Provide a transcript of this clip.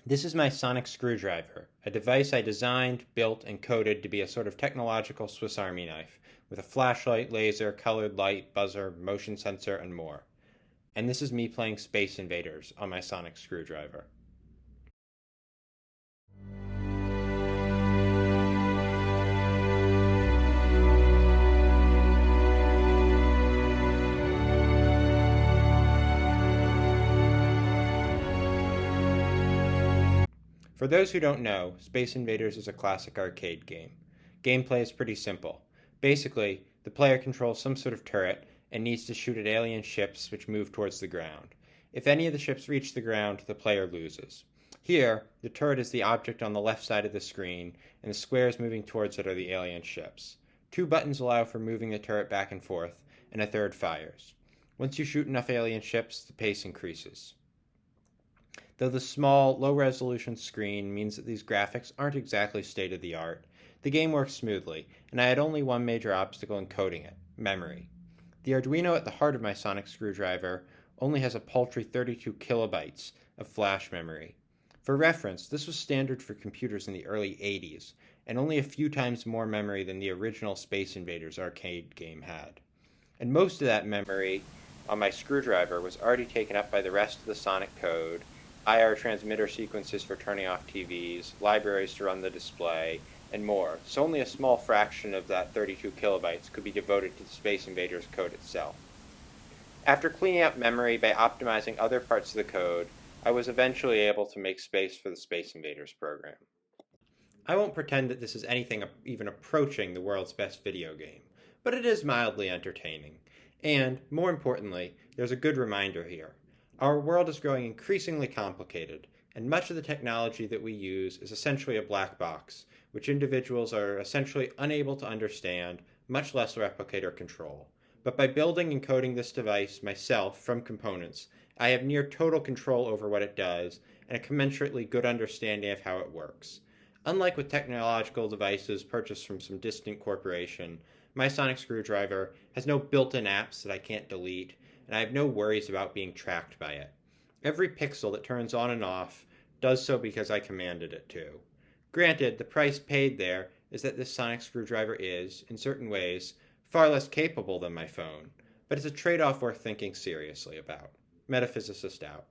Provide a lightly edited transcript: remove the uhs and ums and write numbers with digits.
This is my sonic screwdriver, a device I designed, built, and coded to be a sort of technological Swiss Army knife, with a flashlight, laser, colored light, buzzer, motion sensor, and more. And this is me playing Space Invaders on my sonic screwdriver. For those who don't know, Space Invaders is a classic arcade game. Gameplay is pretty simple. Basically, the player controls some sort of turret and needs to shoot at alien ships which move towards the ground. If any of the ships reach the ground, the player loses. Here, the turret is the object on the left side of the screen, and the squares moving towards it are the alien ships. Two buttons allow for moving the turret back and forth, and a third fires. Once you shoot enough alien ships, the pace increases. Though the small, low-resolution screen means that these graphics aren't exactly state-of-the-art, the game works smoothly, and I had only one major obstacle in coding it: memory. The Arduino at the heart of my sonic screwdriver only has a paltry 32 kilobytes of flash memory. For reference, this was standard for computers in the early 80s, and only a few times more memory than the original Space Invaders arcade game had. And most of that memory on my screwdriver was already taken up by the rest of the sonic code: IR transmitter sequences for turning off TVs, libraries to run the display, and more, so only a small fraction of that 32 kilobytes could be devoted to the Space Invaders code itself. After cleaning up memory by optimizing other parts of the code, I was eventually able to make space for the Space Invaders program. I won't pretend that this is anything even approaching the world's best video game, but it is mildly entertaining. And, more importantly, there's a good reminder here. Our world is growing increasingly complicated, and much of the technology that we use is essentially a black box, which individuals are essentially unable to understand, much less replicate or control. But by building and coding this device myself from components, I have near total control over what it does and a commensurately good understanding of how it works. Unlike with technological devices purchased from some distant corporation, my sonic screwdriver has no built-in apps that I can't delete, and I have no worries about being tracked by it. Every pixel that turns on and off does so because I commanded it to. Granted, the price paid there is that this sonic screwdriver is, in certain ways, far less capable than my phone, but it's a trade-off worth thinking seriously about. Metaphysicist out.